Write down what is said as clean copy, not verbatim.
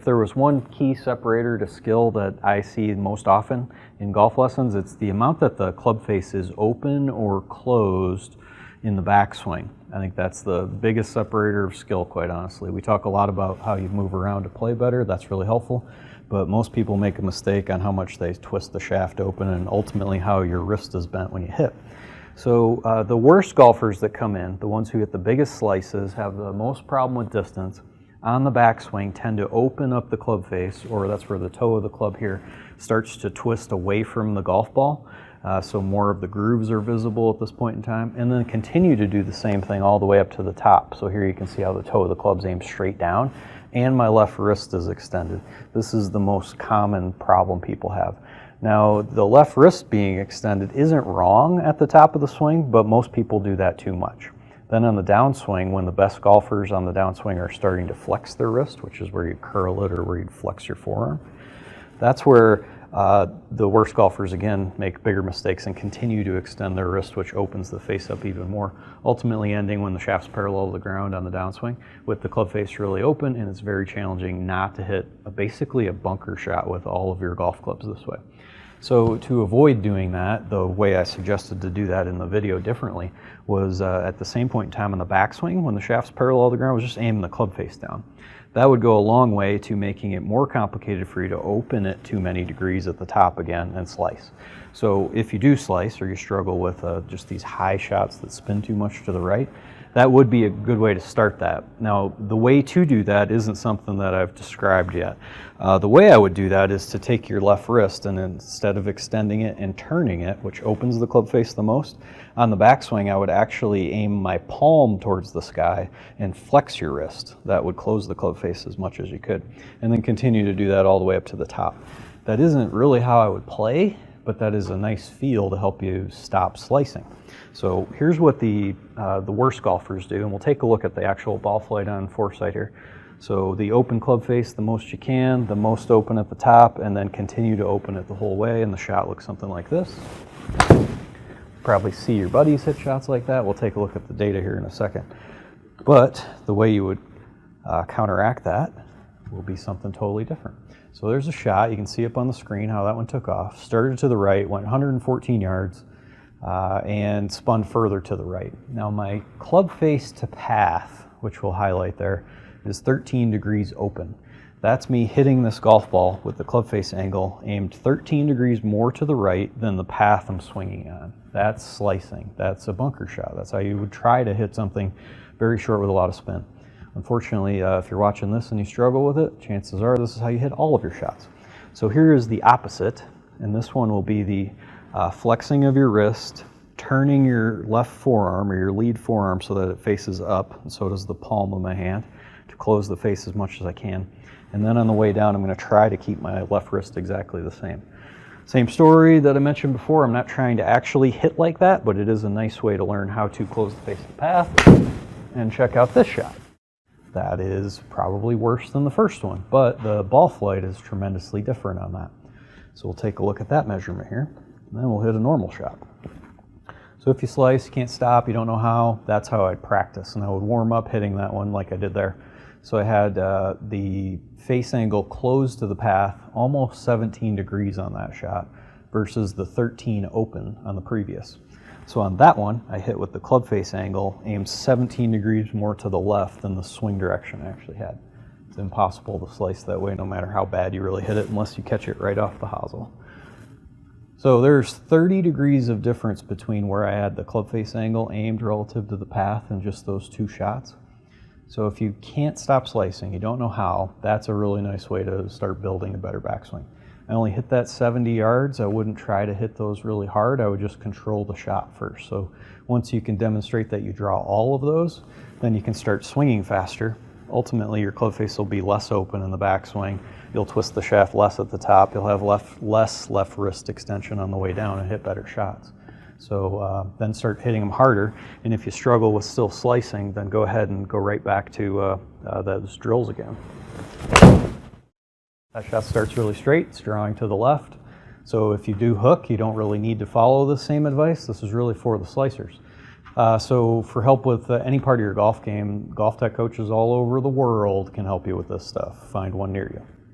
there was one key separator to skill that I see most often in golf lessons, it's the amount that the club face is open or closed in the backswing. I think that's the biggest separator of skill, quite honestly. We talk a lot about how you move around to play better. That's really helpful. But most people make a mistake on how much they twist the shaft open and ultimately how your wrist is bent when you hit. So the worst golfers that come in, the ones who hit the biggest slices, have the most problem with distance on the backswing, tend to open up the club face, or that's where the toe of the club here starts to twist away from the golf ball. So more of the grooves are visible at this point in time, and then continue to do the same thing all the way up to the top. So here you can see how the toe of the club's aimed straight down, and my left wrist is extended. This is the most common problem people have. Now, the left wrist being extended isn't wrong at the top of the swing, but most people do that too much. Then on the downswing, when the best golfers on the downswing are starting to flex their wrist, which is where you curl it or where you'd flex your forearm, that's where the worst golfers, again, make bigger mistakes and continue to extend their wrist, which opens the face up even more, ultimately ending when the shaft's parallel to the ground on the downswing with the club face really open, and it's very challenging not to hit basically a bunker shot with all of your golf clubs this way. So to avoid doing that, the way I suggested to do that in the video differently was at the same point in time on the backswing, when the shaft's parallel to the ground, was just aiming the club face down. That would go a long way to making it more complicated for you to open it too many degrees at the top again and slice. So if you do slice or you struggle with just these high shots that spin too much to the right, that would be a good way to start that. Now, the way to do that isn't something that I've described yet. The way I would do that is to take your left wrist and instead of extending it and turning it, which opens the club face the most, on the backswing I would actually aim my palm towards the sky and flex your wrist. That would close the club face as much as you could, and then continue to do that all the way up to the top. That isn't really how I would play, but that is a nice feel to help you stop slicing. So here's what the worst golfers do, and we'll take a look at the actual ball flight on foresight here. So the open club face the most you can, the most open at the top, and then continue to open it the whole way, and the shot looks something like this. Probably see your buddies hit shots like that. We'll take a look at the data here in a second. But the way you would counteract that will be something totally different. So there's a shot. You can see up on the screen how that one took off. Started to the right, went 114 yards, and spun further to the right. Now my club face to path, which we'll highlight there, is 13 degrees open. That's me hitting this golf ball with the club face angle aimed 13 degrees more to the right than the path I'm swinging on. That's slicing. That's a bunker shot. That's how you would try to hit something very short with a lot of spin. Unfortunately, if you're watching this and you struggle with it, chances are this is how you hit all of your shots. So here is the opposite, and this one will be the flexing of your wrist, turning your left forearm or your lead forearm so that it faces up, and so does the palm of my hand, to close the face as much as I can. And then on the way down, I'm going to try to keep my left wrist exactly the same. Same story that I mentioned before. I'm not trying to actually hit like that, but it is a nice way to learn how to close the face of the path. And check out this shot. That is probably worse than the first one, but the ball flight is tremendously different on that. So we'll take a look at that measurement here, and then we'll hit a normal shot. So if you slice, you can't stop, you don't know how, that's how I'd practice, and I would warm up hitting that one like I did there. So I had the face angle closed to the path, almost 17 degrees on that shot, versus the 13 open on the previous. So on that one, I hit with the club face angle, aimed 17 degrees more to the left than the swing direction I actually had. It's impossible to slice that way no matter how bad you really hit it, unless you catch it right off the hosel. So there's 30 degrees of difference between where I had the club face angle aimed relative to the path in just those two shots. So if you can't stop slicing, you don't know how, that's a really nice way to start building a better backswing. I only hit that 70 yards. I wouldn't try to hit those really hard. I would just control the shot first. So once you can demonstrate that you draw all of those, then you can start swinging faster. Ultimately, your club face will be less open in the backswing. You'll twist the shaft less at the top. You'll have less left wrist extension on the way down and hit better shots. So then start hitting them harder. And if you struggle with still slicing, then go ahead and go right back to those drills again. That shot starts really straight, it's drawing to the left. So if you do hook, you don't really need to follow the same advice. This is really for the slicers. So for help with any part of your golf game, GOLFTEC coaches all over the world can help you with this stuff. Find one near you.